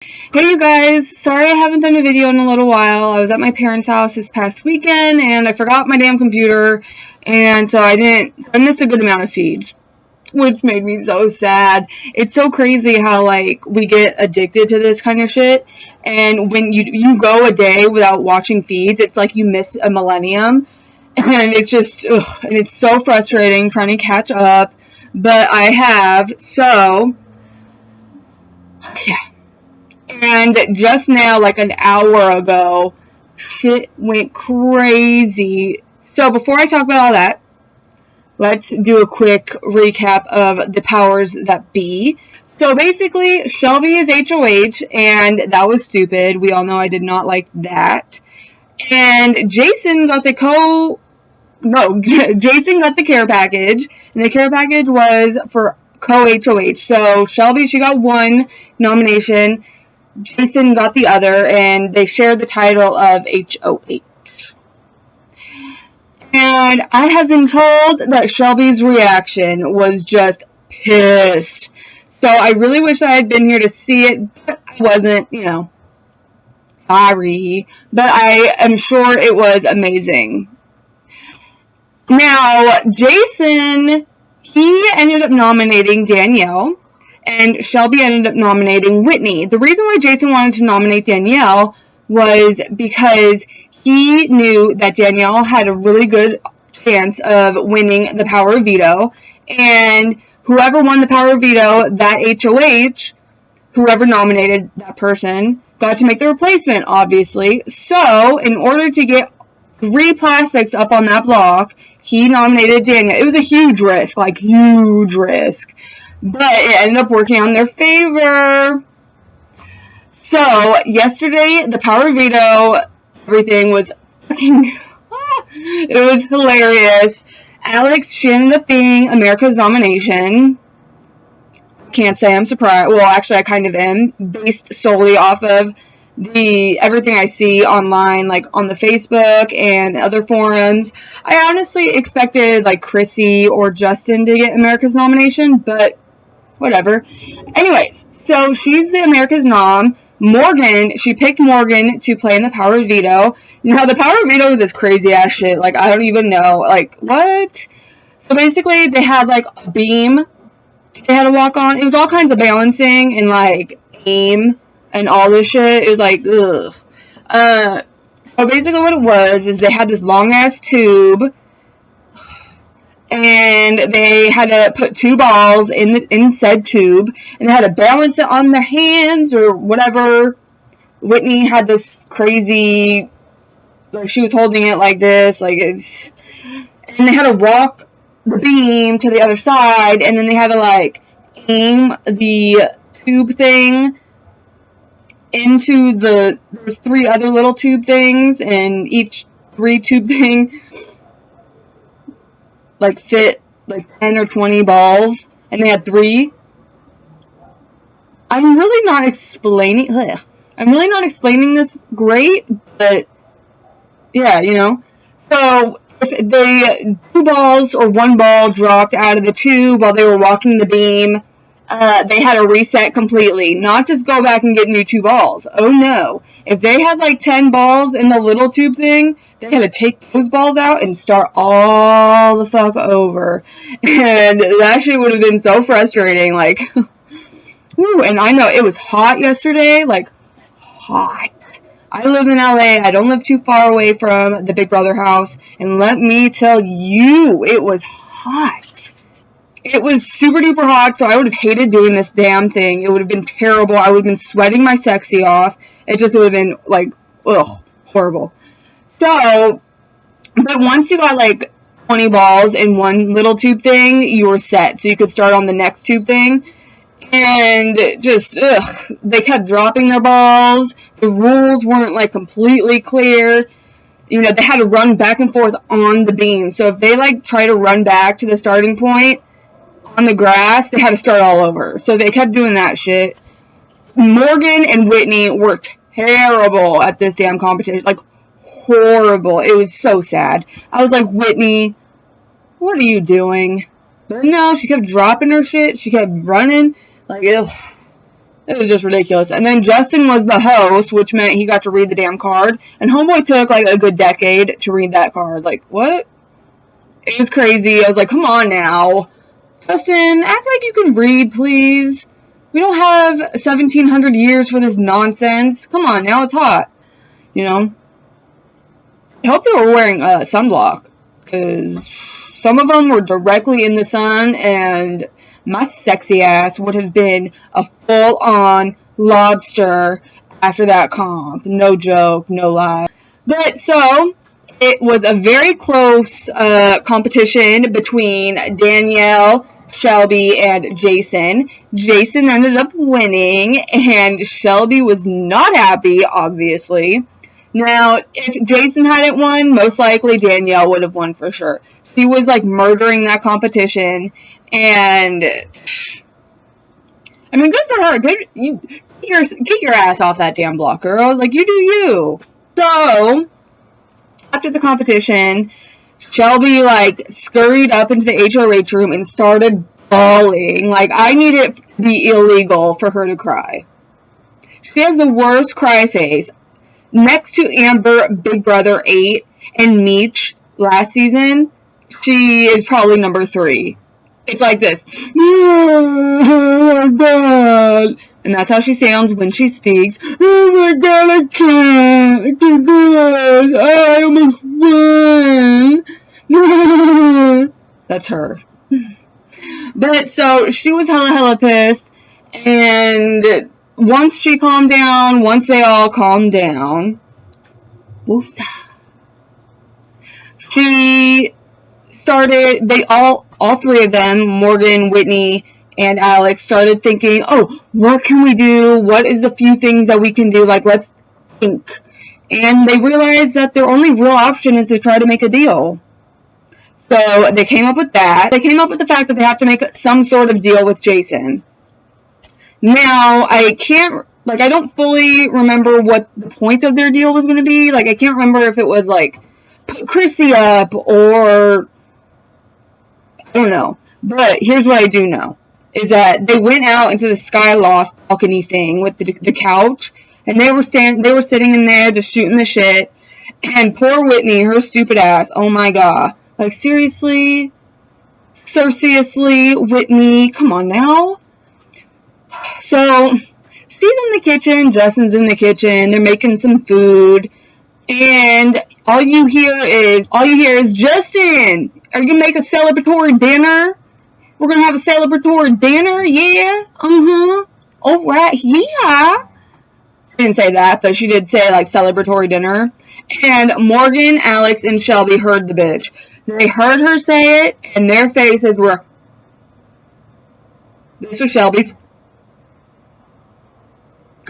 Hey you guys, sorry I haven't done a video in a little while. I was at my parents' house this past weekend and I forgot my damn computer, and so I missed a good amount of feeds, which made me so sad. It's so crazy how like we get addicted to this kind of shit, and when you go a day without watching feeds, it's like you miss a millennium, and it's just and it's so frustrating trying to catch up, but I have, so yeah. And just now, like an hour ago, shit went crazy. So before I talk about all that, let's do a quick recap of the powers that be. So basically, Shelby is HOH, and that was stupid. We all know I did not like that. And Jason got the Jason got the care package, and the care package was for co-HOH. So Shelby, she got one nomination. Jason got the other, and they shared the title of HOH. And I have been told that Shelby's reaction was just pissed. So I really wish I had been here to see it, but I wasn't, sorry. But I am sure it was amazing. Now, Jason, he ended up nominating Danielle, and Shelby ended up nominating Whitney. The reason why Jason wanted to nominate Danielle was because he knew that Danielle had a really good chance of winning the power of veto, and whoever won the power of veto, that HOH, whoever nominated that person, got to make the replacement, obviously. So, in order to get 3 plastics up on that block, he nominated Danielle. It was a huge risk, huge risk. But it ended up working on their favor. So, yesterday, the power veto, everything was it was hilarious. Alex, she ended up being America's nomination. Can't say I'm surprised. Well, actually, I kind of am, based solely off of everything I see online, on the Facebook and other forums. I honestly expected, Chrissy or Justin to get America's nomination, but whatever. Anyways, so she's the America's nom. Morgan, she picked Morgan to play in the power of veto. Now, the power of veto is this crazy ass shit. I don't even know. What? So basically, they had, a beam they had to walk on. It was all kinds of balancing and, aim and all this shit. It was ugh. So basically what it was is they had this long ass tube, and they had to put 2 balls in said tube, and they had to balance it on their hands or whatever. Whitney had this crazy, she was holding it like this, and they had to walk the beam to the other side, and then they had to, aim the tube thing into there's 3 other little tube things, and each 3 tube thing fit 10 or 20 balls, and they had 3. I'm really not explaining this great, but yeah, So if they 2 balls or 1 ball dropped out of the tube while they were walking the beam, they had to reset completely, not just go back and get new 2 balls. Oh no. If they had 10 balls in the little tube thing, they had to take those balls out and start all the fuck over. And that shit would have been so frustrating, whew. And I know it was hot yesterday, hot. I live in LA, I don't live too far away from the Big Brother house, and let me tell you, it was hot. It was super duper hot, so I would have hated doing this damn thing. It would have been terrible. I would have been sweating my sexy off. It just would have been, horrible. So, but once you got, 20 balls in one little tube thing, you were set. So you could start on the next tube thing. And just, they kept dropping their balls. The rules weren't, completely clear. They had to run back and forth on the beam. So if they, try to run back to the starting point on the grass, they had to start all over. So they kept doing that shit. Morgan and Whitney were terrible at this damn competition. Horrible. It was so sad. I was like, Whitney, what are you doing? But no, she kept dropping her shit. She kept running. Ugh. It was just ridiculous. And then Justin was the host, which meant he got to read the damn card. And homeboy took like a good decade to read that card. Like, what? It was crazy. I was like, come on now. Justin, act like you can read, please. We don't have 1,700 years for this nonsense. Come on, now it's hot. You know? I hope they were wearing sunblock, because some of them were directly in the sun, and my sexy ass would have been a full-on lobster after that comp. No joke, no lie. But so, it was a very close competition between Danielle, Shelby, and Jason. Jason ended up winning, and Shelby was not happy, obviously. Now, if Jason hadn't won, most likely Danielle would have won for sure. She was, like, murdering that competition, and, I mean, good for her. Get your ass off that damn block, girl. Like, you do you. So, after the competition, Shelby, like, scurried up into the HOH room and started bawling. Like, I need it to be illegal for her to cry. She has the worst cry face. Next to Amber, Big Brother 8, and Meech last season, she is probably number 3. It's like this. Oh my god. And that's how she sounds when she speaks. Oh my god, I can't do this. I almost won. That's her. But so she was hella pissed. And once she calmed down, once they all calmed down, whoops, she started, all 3 of them, Morgan, Whitney, and Alex, started thinking, oh, what can we do? What is a few things that we can do? Like, let's think. And they realized that their only real option is to try to make a deal. So they came up with that. They came up with the fact that they have to make some sort of deal with Jason. Now, I don't fully remember what the point of their deal was going to be. Like, I can't remember if it was, like, put Chrissy up or, I don't know. But here's what I do know, is that they went out into the skyloft balcony thing with the couch, and they were sitting in there just shooting the shit, and poor Whitney, her stupid ass, oh my god. Like, seriously? Whitney, come on now. So, she's in the kitchen, Justin's in the kitchen, they're making some food, and all you hear is, Justin, are you gonna make a celebratory dinner? We're gonna have a celebratory dinner, yeah? Alright, yeah. She didn't say that, but she did say, like, celebratory dinner. And Morgan, Alex, and Shelby heard the bitch. They heard her say it, and their faces were, this was Shelby's.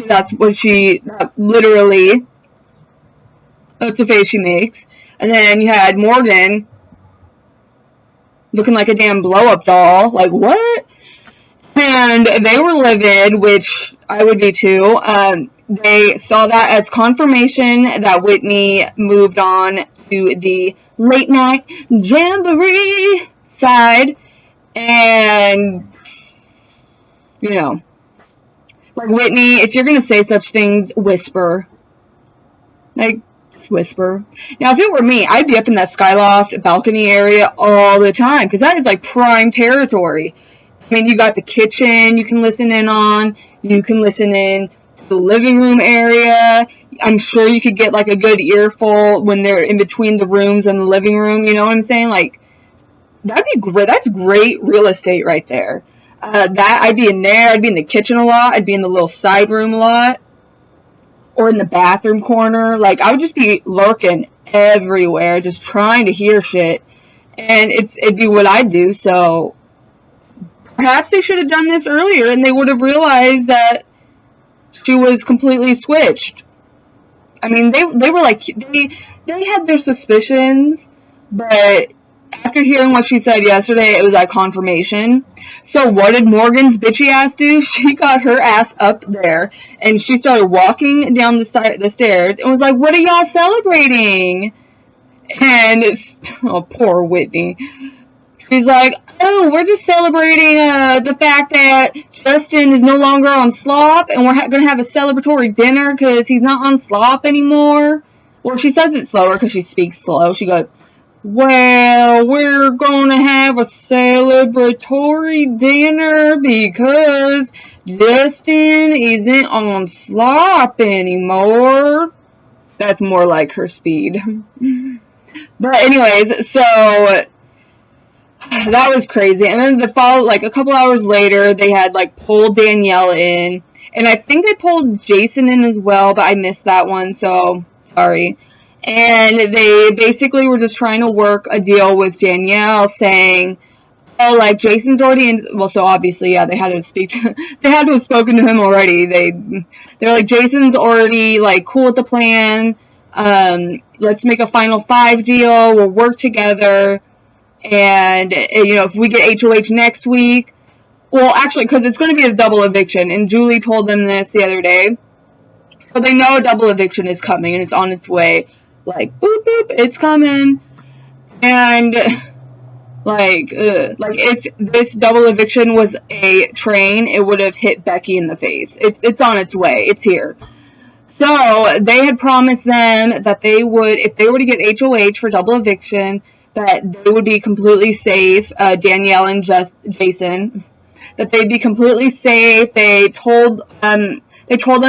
That's what literally, that's the face she makes. And then you had Morgan looking like a damn blow-up doll. Like, what? And they were livid, which I would be too. They saw that as confirmation that Whitney moved on to the late night jamboree side. And, you know, like, Whitney, if you're going to say such things, whisper. Like, whisper. Now, if it were me, I'd be up in that skyloft balcony area all the time, because that is, like, prime territory. I mean, you got the kitchen you can listen in on. You can listen in the living room area. I'm sure you could get, like, a good earful when they're in between the rooms and the living room. You know what I'm saying? Like, that'd be great. That's great real estate right there. I'd be in there. I'd be in the kitchen a lot. I'd be in the little side room a lot. Or in the bathroom corner. Like, I would just be lurking everywhere, just trying to hear shit. And it'd be what I'd do. So, perhaps they should have done this earlier, and they would have realized that she was completely switched. I mean, they were like, they had their suspicions, but after hearing what she said yesterday, it was like confirmation. So what did Morgan's bitchy ass do? She got her ass up there, and she started walking down the stairs, and was like, what are y'all celebrating? And oh, poor Whitney. She's like, oh, we're just celebrating the fact that Justin is no longer on slop, and we're going to have a celebratory dinner because he's not on slop anymore. Well, she says it slower because she speaks slow. She goes, well, we're going to have a celebratory dinner because Justin isn't on slop anymore. That's more like her speed. But anyways, so that was crazy. And then like a couple hours later, they had like pulled Danielle in, and I think they pulled Jason in as well, but I missed that one, so sorry. And they basically were just trying to work a deal with Danielle, saying, oh, like, Jason's already in, well, so obviously, yeah, they had to they had to have spoken to him already. They're like, Jason's already, like, cool with the plan. Let's make a final 5 deal. We'll work together. And, you know, if we get HOH next week, well, actually, because it's going to be a double eviction, and Julie told them this the other day. So they know a double eviction is coming, and it's on its way. Like, boop, boop, it's coming. And, like, if this double eviction was a train, it would have hit Becky in the face. It's on its way. It's here. So, they had promised them that they would, if they were to get HOH for double eviction, that they would be completely safe, Danielle and Jason, that they'd be completely safe. They told them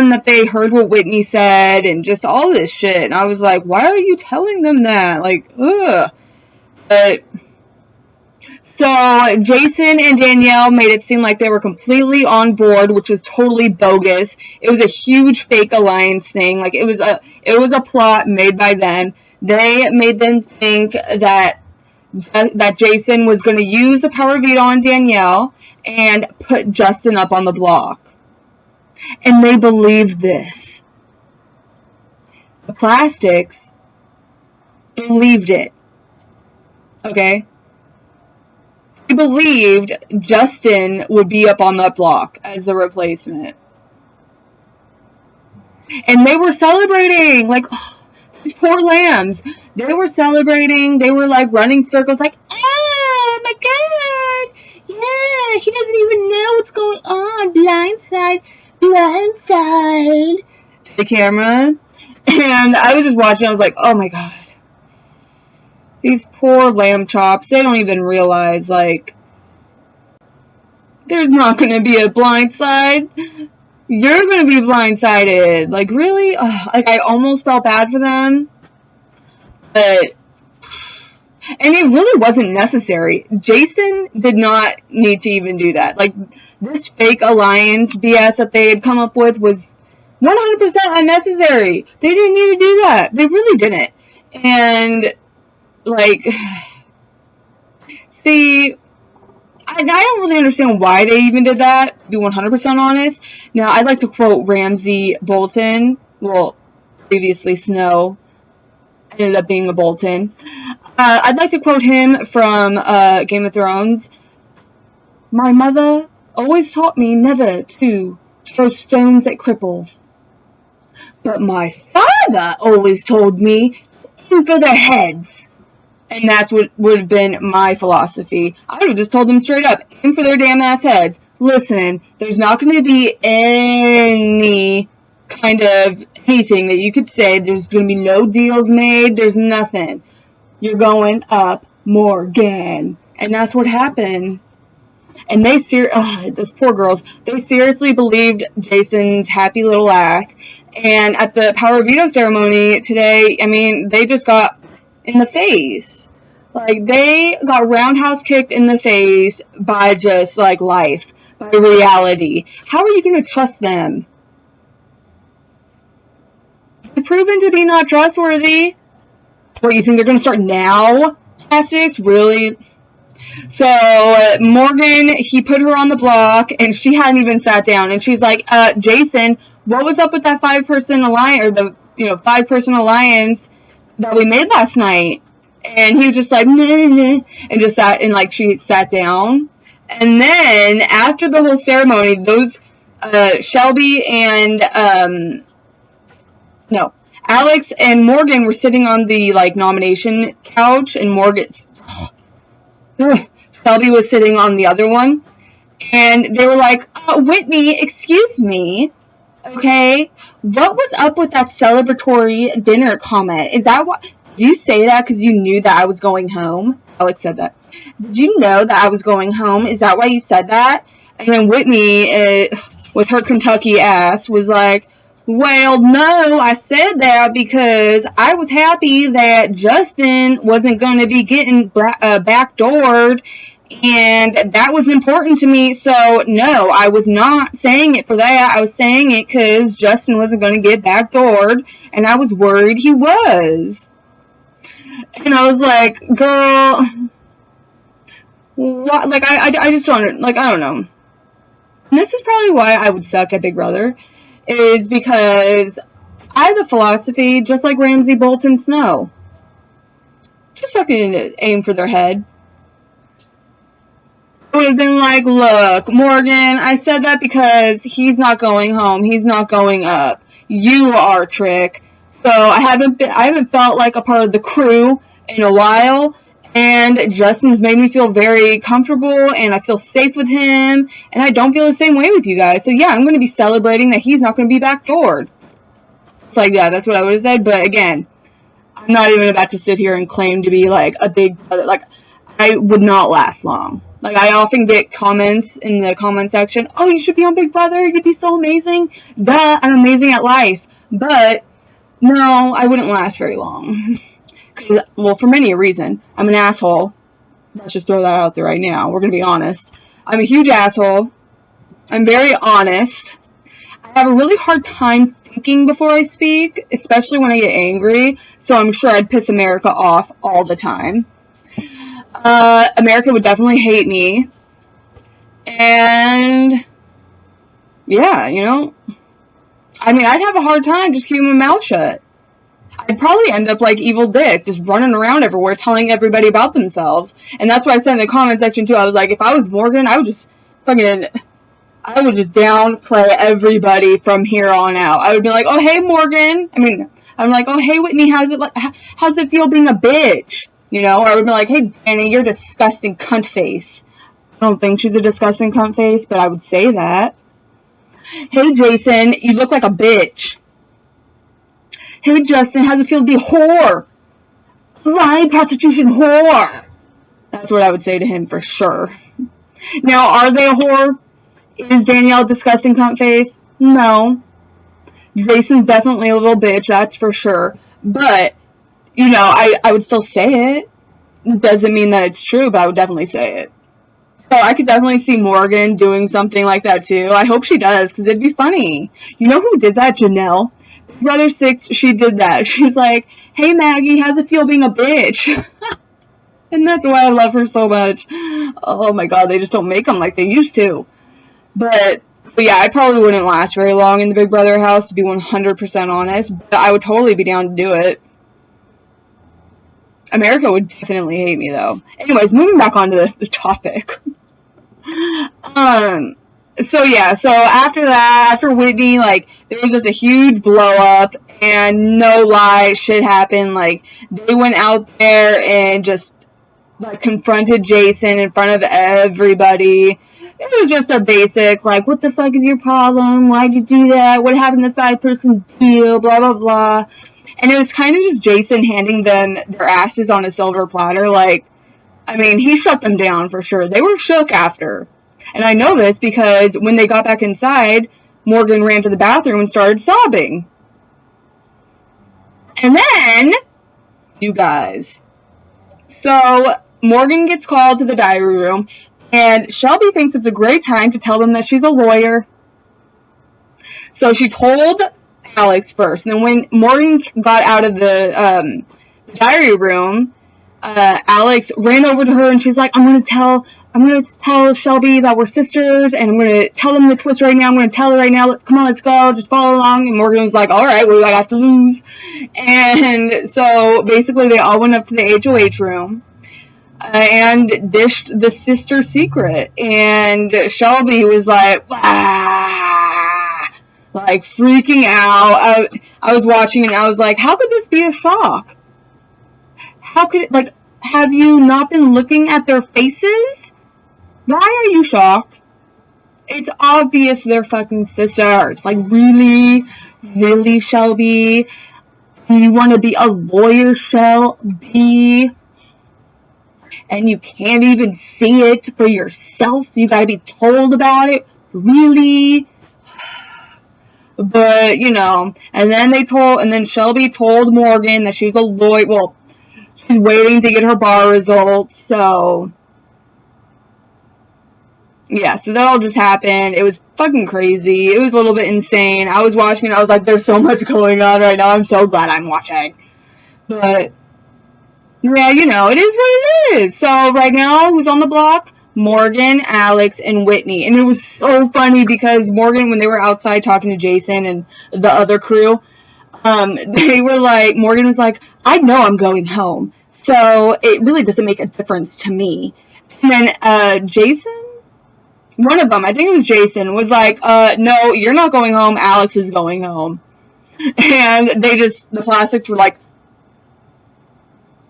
that they heard what Whitney said and just all this shit. And I was like, why are you telling them that? Like, ugh. But, so Jason and Danielle made it seem like they were completely on board, which was totally bogus. It was a huge fake alliance thing. Like, it was a plot made by them. They made them think that Jason was going to use the power veto on Danielle and put Justin up on the block. And they believed this. The Plastics believed it. Okay? They believed Justin would be up on that block as the replacement. And they were celebrating. Like, oh, these poor lambs. They were celebrating. They were, like, running circles like, oh, my God. Yeah, he doesn't even know what's going on. Blindside. The camera. And I was just watching. I was like, oh, my God. These poor lamb chops, they don't even realize, like, there's not going to be a blind side. You're going to be blindsided. Like, really? Ugh, like, I almost felt bad for them. But, and it really wasn't necessary. Jason did not need to even do that. Like, this fake alliance BS that they had come up with was 100% unnecessary. They didn't need to do that. They really didn't. And, like, see, I don't really understand why they even did that, to be 100% honest. Now, I'd like to quote Ramsay Bolton. Well, previously Snow ended up being a Bolton. I'd like to quote him from Game of Thrones. My mother always taught me never to throw stones at cripples. But my father always told me aim for their heads. And that's what would have been my philosophy. I would have just told them straight up, aim for their damn ass heads. Listen, there's not going to be any kind of anything that you could say. There's going to be no deals made. There's nothing. You're going up, Morgan. And that's what happened. And they those poor girls, they seriously believed Jason's happy little ass. And at the power veto ceremony today, I mean, they just got in the face. Like, they got roundhouse kicked in the face by just, like, life, by reality. How are you going to trust them? They're proven to be not trustworthy. What, you think they're going to start now? Plastics? Really? So, Morgan, he put her on the block, and she hadn't even sat down, and she's like, Jason, what was up with that 5-person alliance, or the, 5-person alliance that we made last night? And he was just like, and just sat, and, like, she sat down. And then, after the whole ceremony, those, Shelby and, Alex and Morgan were sitting on the, like, nomination couch, and Morgan's, Shelby was sitting on the other one. And they were like, Whitney, excuse me, okay, what was up with that celebratory dinner comment? Is that what, did you say that because you knew that I was going home? Alex said that. Did you know that I was going home? Is that why you said that? And then Whitney, with her Kentucky ass, was like, well, no, I said that because I was happy that Justin wasn't going to be getting backdoored, and that was important to me. So, no, I was not saying it for that. I was saying it because Justin wasn't going to get backdoored, and I was worried he was. And I was like, girl, what? Like, I just don't, like, I don't know. And this is probably why I would suck at Big Brother, is because I have the philosophy, just like Ramsay, Bolton, Snow. Just fucking aim for their head. I would have been like, look, Morgan, I said that because he's not going home. He's not going up. You are, Trick. So I haven't felt like a part of the crew in a while. And Justin's made me feel very comfortable, and I feel safe with him, and I don't feel the same way with you guys. So yeah, I'm going to be celebrating that he's not going to be backdoored. It's like, yeah, that's what I would have said. But again, I'm not even about to sit here and claim to be like a big brother. Like, I would not last long. Like, I often get comments in the comment section, oh, you should be on Big Brother, you'd be so amazing. Duh, I'm amazing at life. But no, I wouldn't last very long. Well, for many a reason. I'm an asshole. Let's just throw that out there right now. We're going to be honest. I'm a huge asshole. I'm very honest. I have a really hard time thinking before I speak, especially when I get angry. So I'm sure I'd piss America off all the time. America would definitely hate me. And yeah, you know. I mean, I'd have a hard time just keeping my mouth shut. I'd probably end up like Evil Dick, just running around everywhere telling everybody about themselves. And that's why I said in the comment section too, I was like, if I was Morgan, I would just downplay everybody from here on out. I would be like, oh, hey, Morgan. I'm like, oh, hey, Whitney, how's it feel being a bitch? You know, or I would be like, hey, Dani, you're a disgusting cunt face. I don't think she's a disgusting cunt face, but I would say that. Hey, Jason, you look like a bitch. Hey, Justin, how's it feel to be a whore? Right, prostitution whore. That's what I would say to him for sure. Now, are they a whore? Is Danielle a disgusting cunt face? No. Jason's definitely a little bitch, that's for sure. But, you know, I would still say it. It doesn't mean that it's true, but I would definitely say it. So I could definitely see Morgan doing something like that too. I hope she does, because it'd be funny. You know who did that? Janelle. Brother 6, she did that. She's like, hey, Maggie, how's it feel being a bitch? And that's why I love her so much. Oh my god, they just don't make them like they used to. But yeah, I probably wouldn't last very long in the Big Brother house, to be 100% honest. But I would totally be down to do it. America would definitely hate me, though. Anyways, moving back on to the topic. So yeah, so after that, after Whitney, like, there was just a huge blow up, and no lie, shit happened. Like, they went out there and just, like, confronted Jason in front of everybody. It was just a basic, like, what the fuck is your problem? Why'd you do that? What happened to the 5-person deal? Blah, blah, blah. And it was kind of just Jason handing them their asses on a silver platter. Like, I mean, he shut them down for sure. They were shook after. And I know this because when they got back inside, Morgan ran to the bathroom and started sobbing. And then, you guys. So, Morgan gets called to the diary room, and Shelby thinks it's a great time to tell them that she's a lawyer. So she told Alex first. And then when Morgan got out of the diary room, Alex ran over to her and she's like, I'm gonna tell Shelby that we're sisters, and I'm gonna tell them the twist right now. I'm gonna tell her right now. Come on, let's go. Just follow along. And Morgan was like, all right, what do I have to lose? And so basically they all went up to the HOH room and dished the sister secret. And Shelby was like, like freaking out. I was watching and I was like, how could this be a shock? How could it, like, have you not been looking at their faces? Why are you shocked? It's obvious they're fucking sisters. Like, really? Really, Shelby? You want to be a lawyer, Shelby? And you can't even see it for yourself? You gotta be told about it? Really? But, you know, and then Shelby told Morgan that she was a lawyer. Well, she's waiting to get her bar results, so yeah, so that all just happened. It was fucking crazy. It was a little bit insane. I was watching it, I was like, there's so much going on right now. I'm so glad I'm watching. But, yeah, you know, it is what it is. So, right now, who's on the block? Morgan, Alex, and Whitney. And it was so funny because Morgan, when they were outside talking to Jason and the other crew, they were like, Morgan was like, I know I'm going home. So, it really doesn't make a difference to me. And then, Jason? One of them, I think it was Jason, was like, no, you're not going home, Alex is going home. And the plastics were like,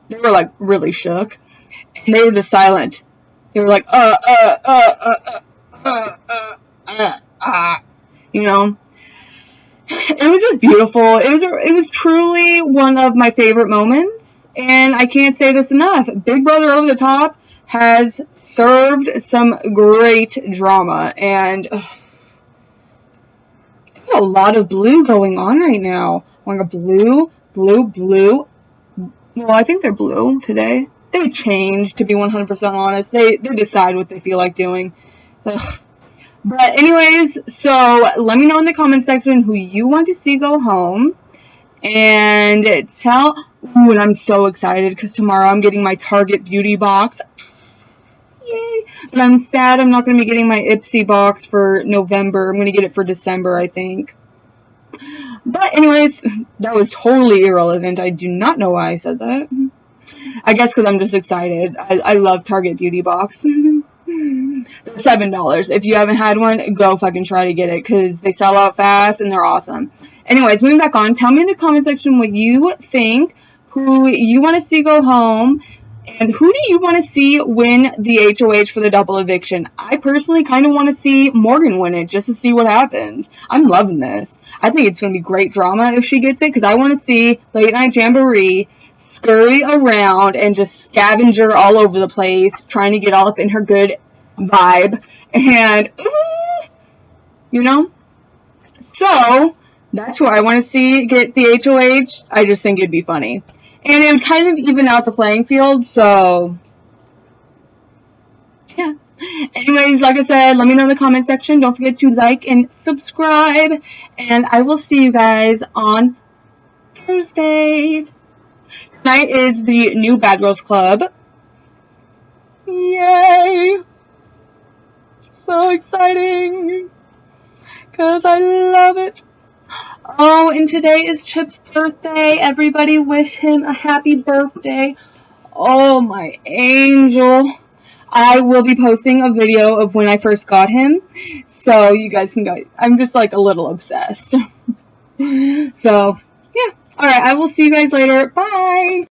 they were like really shook. And they were just silent. They were like, you know. It was just beautiful. It was truly one of my favorite moments. And I can't say this enough. Big Brother Over the Top has served some great drama, and there's a lot of blue going on right now. Like a blue. Well, I think they're blue today. They change, to be 100% honest. They decide what they feel like doing. Ugh. But anyways, so let me know in the comment section who you want to see go home. And and I'm so excited because tomorrow I'm getting my Target beauty box. Yay. But I'm sad I'm not going to be getting my Ipsy box for November. I'm going to get it for December, I think. But anyways, that was totally irrelevant. I do not know why I said that. I guess because I'm just excited. I love Target beauty box. They're $7. If you haven't had one, go fucking try to get it because they sell out fast and they're awesome. Anyways, moving back on, tell me in the comment section what you think, who you want to see go home, and who do you want to see win the HOH for the double eviction? I personally kind of want to see Morgan win it just to see what happens. I'm loving this. I think it's going to be great drama if she gets it because I want to see Late Night Jamboree scurry around and just scavenger all over the place, trying to get all up in her good vibe. And, you know? So, that's who I want to see get the HOH. I just think it'd be funny. And it would kind of even out the playing field, so, yeah. Anyways, like I said, let me know in the comment section. Don't forget to like and subscribe. And I will see you guys on Thursday. Tonight is the new Bad Girls Club. Yay! So exciting! Because I love it. Oh, and today is Chip's birthday. Everybody wish him a happy birthday. Oh, my angel. I will be posting a video of when I first got him, so you guys can go. I'm just like a little obsessed. So, yeah. Alright, I will see you guys later. Bye!